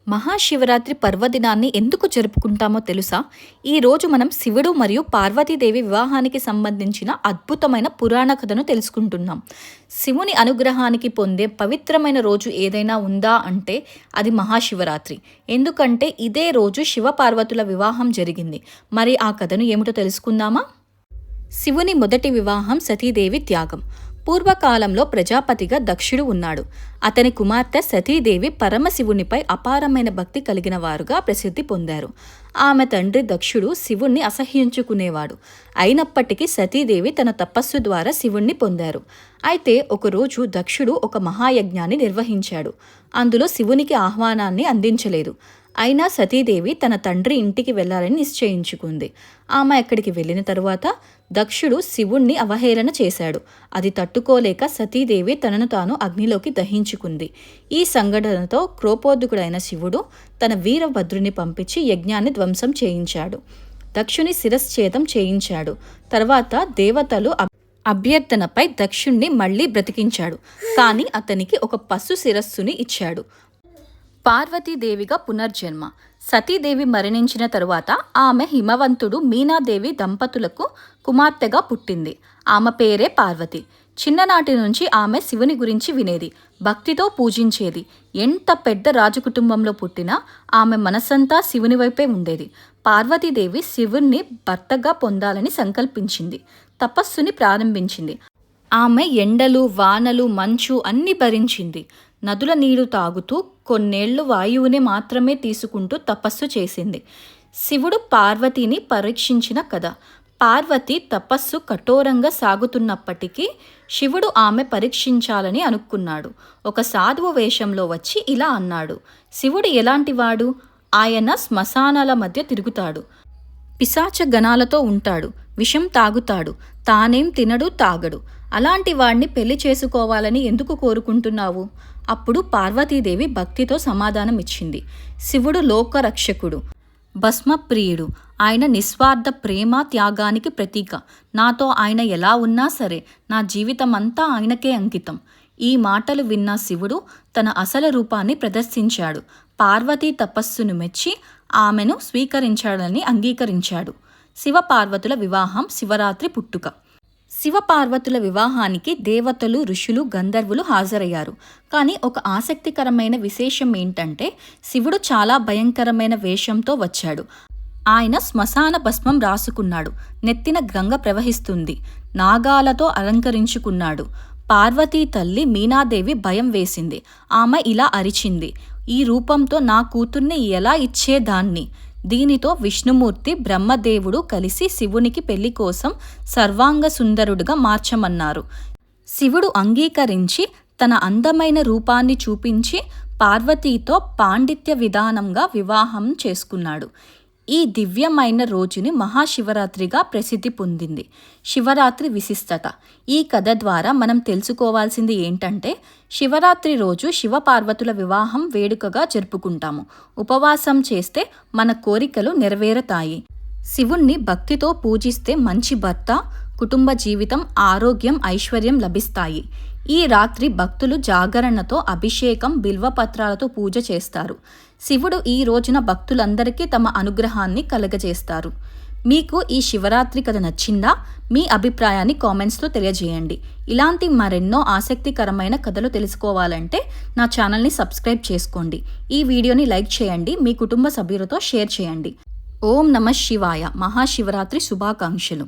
మహాశివరాత్రి పర్వదినాన్ని ఎందుకు జరుపుకుంటామో తెలుసా? ఈరోజు మనం శివుడు మరియు పార్వతీదేవి వివాహానికి సంబంధించిన అద్భుతమైన పురాణ కథను తెలుసుకుంటున్నాం. శివుని అనుగ్రహానికి పొందే పవిత్రమైన రోజు ఏదైనా ఉందా అంటే అది మహాశివరాత్రి. ఎందుకంటే ఇదే రోజు శివపార్వతుల వివాహం జరిగింది. మరి ఆ కథను ఏమిటో తెలుసుకుందామా? శివుని మొదటి వివాహం సతీదేవి త్యాగం. పూర్వకాలంలో ప్రజాపతిగా దక్షుడు ఉన్నాడు. అతని కుమార్తె సతీదేవి పరమశివునిపై అపారమైన భక్తి కలిగిన వారుగా ప్రసిద్ధి పొందారు. ఆమె తండ్రి దక్షుడు శివుణ్ణి అసహ్యించుకునేవాడు. అయినప్పటికీ సతీదేవి తన తపస్సు ద్వారా శివుణ్ణి పొందారు. అయితే ఒకరోజు దక్షుడు ఒక మహాయజ్ఞాన్ని నిర్వహించాడు. అందులో శివునికి ఆహ్వానాన్ని అందించలేదు. అయినా సతీదేవి తన తండ్రి ఇంటికి వెళ్ళాలని నిశ్చయించుకుంది. ఆమె అక్కడికి వెళ్ళిన తరువాత దక్షుడు శివుణ్ణి అవహేళన చేశాడు. అది తట్టుకోలేక సతీదేవి తనను తాను అగ్నిలోకి దహించుకుంది. ఈ సంఘటనతో క్రోపోద్దుకుడైన శివుడు తన వీరభద్రుని పంపించి యజ్ఞాన్ని ధ్వంసం చేయించాడు. దక్షుని శిరశ్ఛేదం చేయించాడు. తర్వాత దేవతలు అభ్యర్థనపై దక్షుణ్ణి మళ్లీ బ్రతికించాడు. కానీ అతనికి ఒక పశు శిరస్సుని ఇచ్చాడు. పార్వతీదేవిగా పునర్జన్మ. సతీదేవి మరణించిన తరువాత ఆమె హిమవంతుడు మీనాదేవి దంపతులకు కుమార్తెగా పుట్టింది. ఆమె పేరే పార్వతి. చిన్ననాటి నుంచి ఆమె శివుని గురించి వినేది, భక్తితో పూజించేది. ఎంత పెద్ద రాజకుటుంబంలో పుట్టినా ఆమె మనసంతా శివుని వైపే ఉండేది. పార్వతీదేవి శివుణ్ణి భర్తగా పొందాలని సంకల్పించింది. తపస్సుని ప్రారంభించింది. ఆమె ఎండలు, వానలు, మంచు అన్నీ భరించింది. నదుల నీరు తాగుతూ కొన్నేళ్లు వాయువుని మాత్రమే తీసుకుంటూ తపస్సు చేసింది. శివుడు పార్వతిని పరీక్షించిన కథ. పార్వతి తపస్సు కఠోరంగా సాగుతున్నప్పటికీ శివుడు ఆమె పరీక్షించాలని అనుకున్నాడు. ఒక సాధువు వేషంలో వచ్చి ఇలా అన్నాడు: శివుడు ఎలాంటివాడు? ఆయన శ్మశానాల మధ్య తిరుగుతాడు, పిశాచ గణాలతో ఉంటాడు, విషం తాగుతాడు, తానేం తినడు తాగడు. అలాంటి వాడిని పెళ్లి చేసుకోవాలని ఎందుకు కోరుకుంటున్నావు? అప్పుడు పార్వతీదేవి భక్తితో సమాధానం ఇచ్చింది: శివుడు లోకరక్షకుడు, భస్మప్రియుడు. ఆయన నిస్వార్థ ప్రేమ త్యాగానికి ప్రతీక. నాతో ఆయన ఎలా ఉన్నా సరే నా జీవితమంతా ఆయనకే అంకితం. ఈ మాటలు విన్న శివుడు తన అసలు రూపాన్ని ప్రదర్శించాడు. పార్వతీ తపస్సును మెచ్చి ఆమెను స్వీకరించాడని అంగీకరించాడు. శివపార్వతుల వివాహం, శివరాత్రి పుట్టుక. శివపార్వతుల వివాహానికి దేవతలు, ఋషులు, గంధర్వులు హాజరయ్యారు. కానీ ఒక ఆసక్తికరమైన విశేషం ఏంటంటే శివుడు చాలా భయంకరమైన వేషంతో వచ్చాడు. ఆయన శ్మశాన భస్మం రాసుకున్నాడు. నెత్తిన గంగ ప్రవహిస్తుంది. నాగాలతో అలంకరించుకున్నాడు. పార్వతీ తల్లి మీనాదేవి భయం వేసింది. ఆమె ఇలా అరిచింది: ఈ రూపంతో నా కూతుర్ని ఎలా ఇచ్చేదాన్ని? దీనితో విష్ణుమూర్తి, బ్రహ్మదేవుడు కలిసి శివునికి పెళ్లి కోసం సర్వాంగ సుందరుడుగా మార్చమన్నారు. శివుడు అంగీకరించి తన అందమైన రూపాన్ని చూపించి పార్వతీతో పాండిత్య విధానంగా వివాహం చేసుకున్నాడు. ఈ దివ్యమైన రోజుని మహాశివరాత్రిగా ప్రసిద్ధి పొందింది. శివరాత్రి విశిష్టత. ఈ కథ ద్వారా మనం తెలుసుకోవాల్సింది ఏంటంటే శివరాత్రి రోజు శివపార్వతుల వివాహం వేడుకగా జరుపుకుంటాము. ఉపవాసం చేస్తే మన కోరికలు నెరవేరుతాయి. శివుణ్ణి భక్తితో పూజిస్తే మంచి భర్త, కుటుంబ జీవితం, ఆరోగ్యం, ఐశ్వర్యం లభిస్తాయి. ఈ రాత్రి భక్తులు జాగరణతో అభిషేకం, బిల్వపత్రాలతో పూజ చేస్తారు. శివుడు ఈ రోజున భక్తులందరికీ తమ అనుగ్రహాన్ని కలగజేస్తారు. మీకు ఈ శివరాత్రి కథ నచ్చిందా? మీ అభిప్రాయాన్ని కామెంట్స్లో తెలియజేయండి. ఇలాంటి మరెన్నో ఆసక్తికరమైన కథలు తెలుసుకోవాలంటే నా ఛానల్ని సబ్స్క్రైబ్ చేసుకోండి. ఈ వీడియోని లైక్ చేయండి. మీ కుటుంబ సభ్యులతో షేర్ చేయండి. ఓం నమః శివాయ. మహాశివరాత్రి శుభాకాంక్షలు.